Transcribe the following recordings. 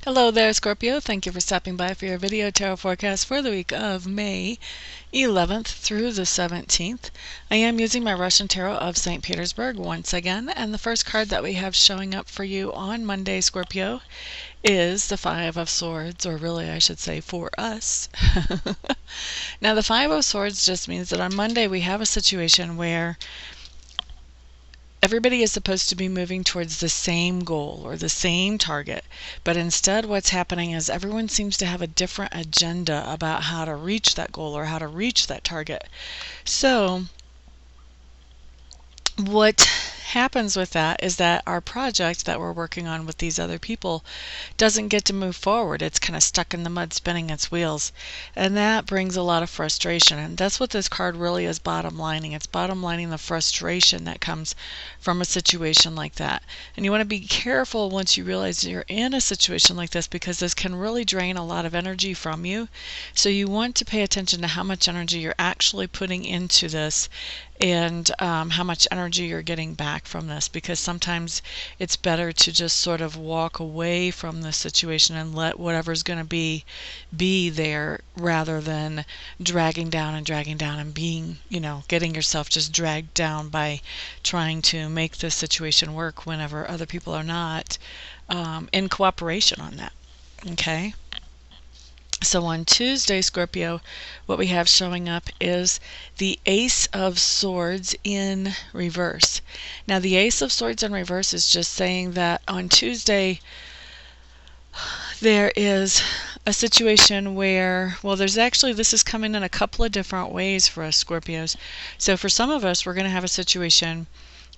Hello there, Scorpio. Thank you for stopping by for your video tarot forecast for the week of May 11th through the 17th. I am using my Russian Tarot of St. Petersburg once again, and the first card that we have showing up for you on Monday, Scorpio, is the Five of Swords, or really I should say for us. Now the Five of Swords just means that on Monday we have a situation where everybody is supposed to be moving towards the same goal or the same target, but instead what's happening is everyone seems to have a different agenda about how to reach that goal or how to reach that target. So what happens with that is that our project that we're working on with these other people doesn't get to move forward. It's kind of stuck in the mud spinning its wheels, and that brings a lot of frustration, and that's what this card really is bottom lining. It's bottom lining the frustration that comes from a situation like that. And you want to be careful once you realize you're in a situation like this, because this can really drain a lot of energy from you. So you want to pay attention to how much energy you're actually putting into this, and how much energy you're getting back from this, because sometimes it's better to just sort of walk away from the situation and let whatever's going to be there, rather than dragging down and being, getting yourself just dragged down by trying to make this situation work whenever other people are not in cooperation on that. Okay? So on Tuesday, Scorpio, what we have showing up is the Ace of Swords in reverse. Now, the Ace of Swords in reverse is just saying that on Tuesday, there is a situation where, well, this is coming in a couple of different ways for us Scorpios. So for some of us, we're going to have a situation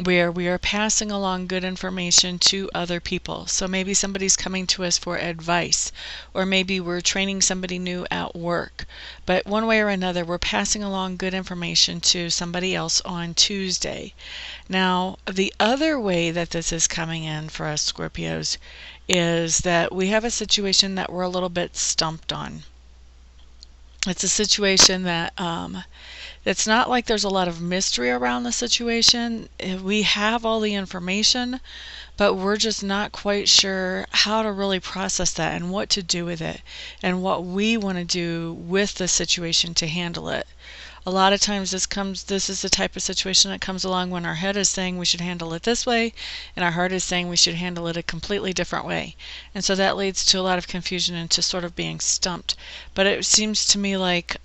where we are passing along good information to other people. So maybe somebody's coming to us for advice, or maybe we're training somebody new at work. But one way or another, we're passing along good information to somebody else on Tuesday. Now, the other way that this is coming in for us Scorpios is that we have a situation that we're a little bit stumped on. It's a situation that it's not like there's a lot of mystery around the situation. We have all the information, but we're just not quite sure how to really process that and what to do with it and what we want to do with the situation to handle it. A lot of times this is the type of situation that comes along when our head is saying we should handle it this way, and our heart is saying we should handle it a completely different way. And so that leads to a lot of confusion and to sort of being stumped. But it seems to me like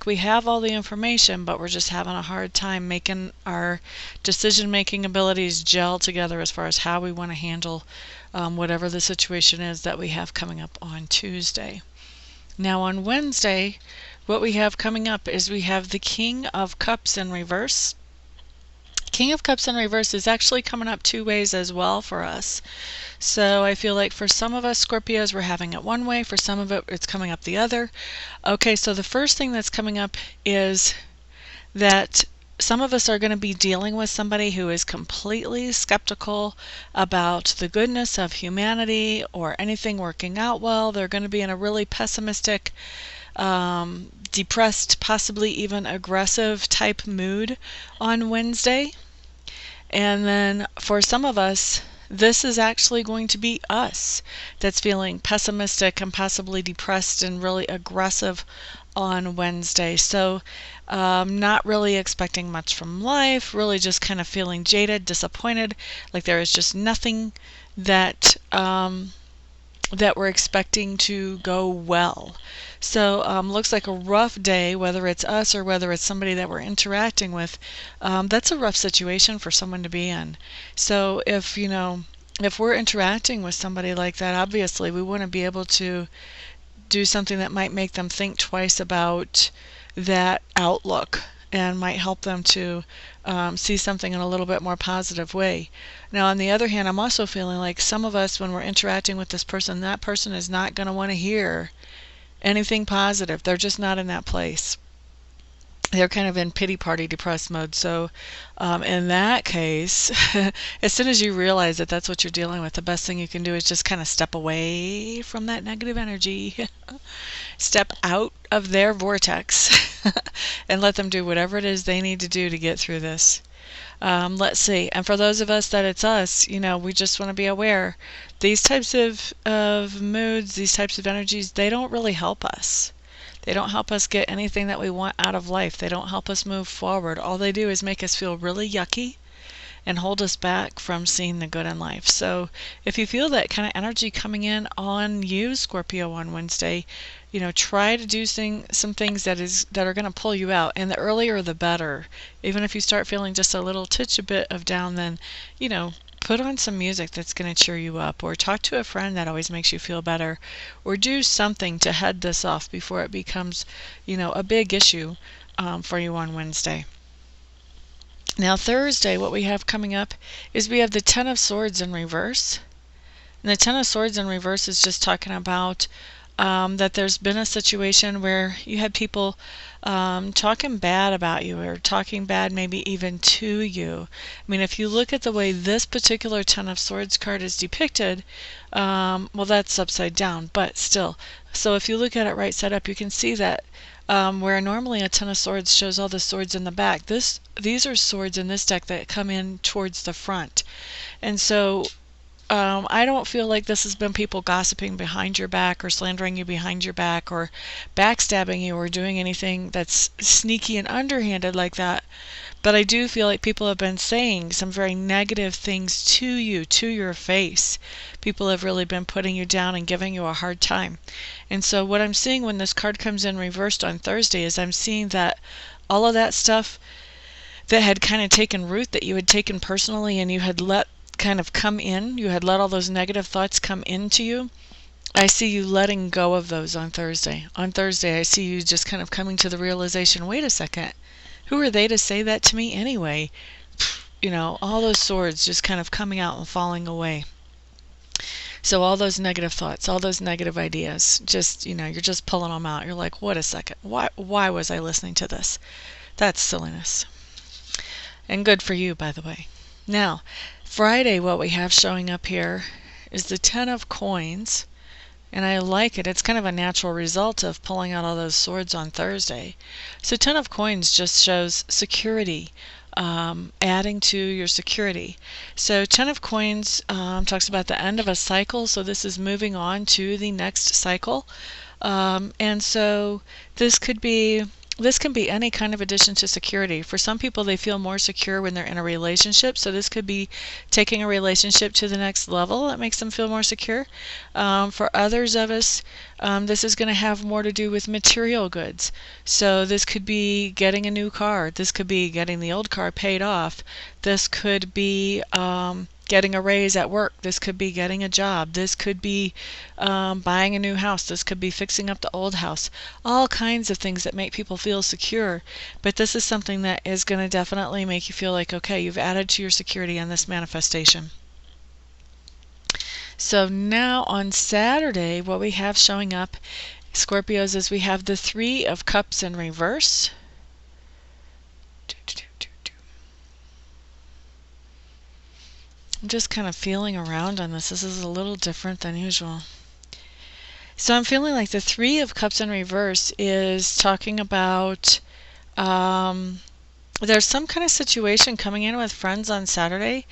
we have all the information, but we're just having a hard time making our decision-making abilities gel together as far as how we want to handle whatever the situation is that we have coming up on Tuesday. Now on Wednesday, what we have coming up is we have the King of Cups in reverse. King of Cups in reverse is actually coming up two ways as well for us. So I feel like for some of us Scorpios, we're having it one way, for some of it it's coming up the other. Okay, so the first thing that's coming up is that some of us are going to be dealing with somebody who is completely skeptical about the goodness of humanity or anything working out well. They're going to be in a really pessimistic, depressed, possibly even aggressive type mood on Wednesday. And then for some of us, this is actually going to be us that's feeling pessimistic and possibly depressed and really aggressive on Wednesday. So not really expecting much from life, really just kind of feeling jaded, disappointed, like there is just nothing that that we're expecting to go well. So looks like a rough day, whether it's us or whether it's somebody that we're interacting with. That's a rough situation for someone to be in. So if we're interacting with somebody like that, obviously we want to be able to do something that might make them think twice about that outlook and might help them to see something in a little bit more positive way. Now on the other hand, I'm also feeling like some of us, when we're interacting with this person, that person is not going to want to hear anything positive. They're just not in that place. They're kind of in pity party depressed mode. So in that case, as soon as you realize that that's what you're dealing with, the best thing you can do is just kind of step away from that negative energy. Step out of their vortex and let them do whatever it is they need to do to get through this. Let's see. And for those of us that it's us, we just want to be aware. These types of moods, these types of energies, they don't really help us. They don't help us get anything that we want out of life. They don't help us move forward. All they do is make us feel really yucky and hold us back from seeing the good in life. So if you feel that kind of energy coming in on you, Scorpio, on Wednesday, try to do some things that are going to pull you out. And the earlier the better. Even if you start feeling just a little titch bit of down, then, put on some music that's going to cheer you up, or talk to a friend that always makes you feel better, or do something to head this off before it becomes, a big issue for you on Wednesday. Now Thursday, what we have coming up is we have the Ten of Swords in reverse. And the Ten of Swords in reverse is just talking about that there's been a situation where you had people talking bad about you, or talking bad maybe even to you. I mean, if you look at the way this particular Ten of Swords card is depicted, well, that's upside down, but still. So if you look at it right side up, you can see that where normally a Ten of Swords shows all the swords in the back, these are swords in this deck that come in towards the front. And so I don't feel like this has been people gossiping behind your back, or slandering you behind your back, or backstabbing you, or doing anything that's sneaky and underhanded like that. But I do feel like people have been saying some very negative things to you, to your face. People have really been putting you down and giving you a hard time. And so what I'm seeing when this card comes in reversed on Thursday is I'm seeing that all of that stuff that had kind of taken root, that you had taken personally, and you had let kind of come in, you had let all those negative thoughts come into you, I see you letting go of those on Thursday. On Thursday, I see you just kind of coming to the realization, wait a second, who are they to say that to me anyway? All those swords just kind of coming out and falling away. So all those negative thoughts, all those negative ideas, just, you're just pulling them out. You're like, wait a second, why was I listening to this? That's silliness. And good for you, by the way. Now, Friday, what we have showing up here is the Ten of Coins. And I like it. It's kind of a natural result of pulling out all those swords on Thursday. So Ten of Coins just shows security, adding to your security. So Ten of Coins talks about the end of a cycle. So this is moving on to the next cycle. And so this can be any kind of addition to security. For some people, they feel more secure when they're in a relationship. So this could be taking a relationship to the next level that makes them feel more secure. For others of us, this is going to have more to do with material goods. So this could be getting a new car. This could be getting the old car paid off. This could be getting a raise at work. This could be getting a job. This could be buying a new house. This could be fixing up the old house. All kinds of things that make people feel secure. But this is something that is going to definitely make you feel like, okay, you've added to your security on this manifestation. So now on Saturday, what we have showing up, Scorpios, is we have the Three of Cups in reverse. I'm just kind of feeling around on this. This is a little different than usual. So I'm feeling like the Three of Cups in reverse is talking about there's some kind of situation coming in with friends on Saturday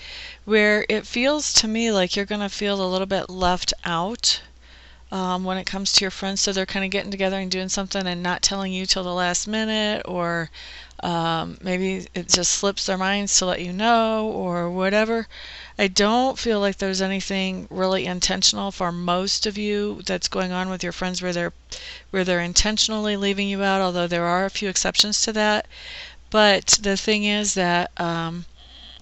where it feels to me like you're going to feel a little bit left out when it comes to your friends. So they're kind of getting together and doing something and not telling you till the last minute, or maybe it just slips their minds to let you know, or whatever. I don't feel like there's anything really intentional for most of you that's going on with your friends where they're intentionally leaving you out, although there are a few exceptions to that. But the thing is that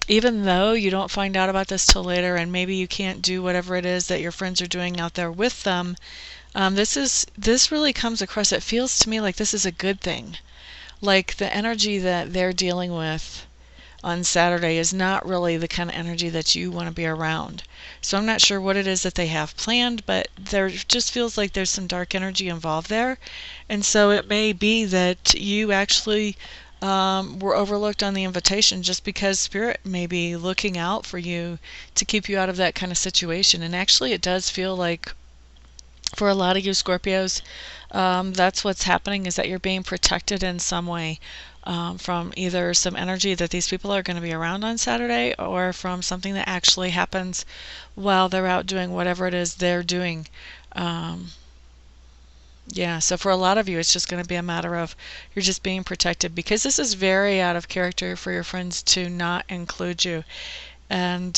even though you don't find out about this till later, and maybe you can't do whatever it is that your friends are doing out there with them, this really comes across. It feels to me like this is a good thing. Like the energy that they're dealing with on Saturday is not really the kind of energy that you want to be around. So I'm not sure what it is that they have planned, but there just feels like there's some dark energy involved there. And so it may be that you actually were overlooked on the invitation just because Spirit may be looking out for you to keep you out of that kind of situation. And actually it does feel like, for a lot of you Scorpios, That's what's happening, is that you're being protected in some way from either some energy that these people are going to be around on Saturday, or from something that actually happens while they're out doing whatever it is they're doing. Yeah, so for a lot of you, it's just going to be a matter of you're just being protected, because this is very out of character for your friends to not include you. And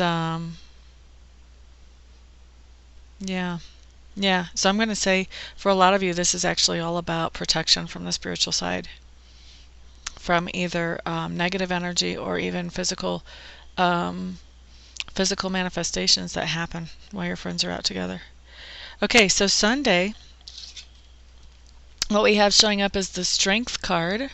yeah. Yeah, so I'm going to say for a lot of you, this is actually all about protection from the spiritual side, from either negative energy or even um, physical manifestations that happen while your friends are out together. Okay, so Sunday, what we have showing up is the Strength card.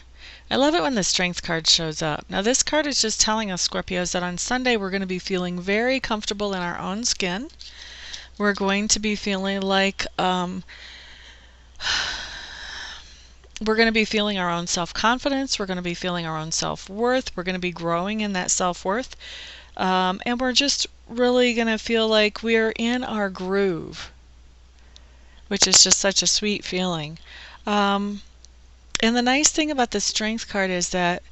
I love it when the Strength card shows up. Now, this card is just telling us, Scorpios, that on Sunday we're going to be feeling very comfortable in our own skin. We're going to be feeling like we're going to be feeling our own self-confidence. We're going to be feeling our own self-worth. We're going to be growing in that self-worth. And we're just really going to feel like we're in our groove, which is just such a sweet feeling. And the nice thing about the Strength card is that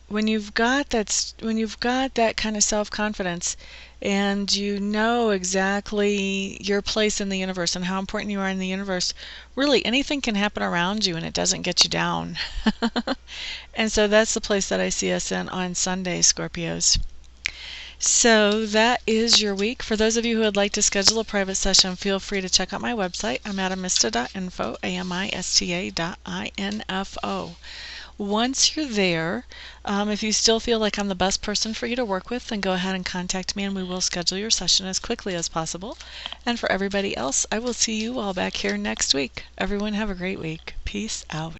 when you've got that kind of self-confidence, and you know exactly your place in the universe and how important you are in the universe, really anything can happen around you and it doesn't get you down. And so that's the place that I see us in on Sunday, Scorpios. So that is your week. For those of you who would like to schedule a private session, feel free to check out my website. I'm at amista.info, amista.info. Once you're there, if you still feel like I'm the best person for you to work with, then go ahead and contact me and we will schedule your session as quickly as possible. And for everybody else, I will see you all back here next week. Everyone have a great week. Peace out.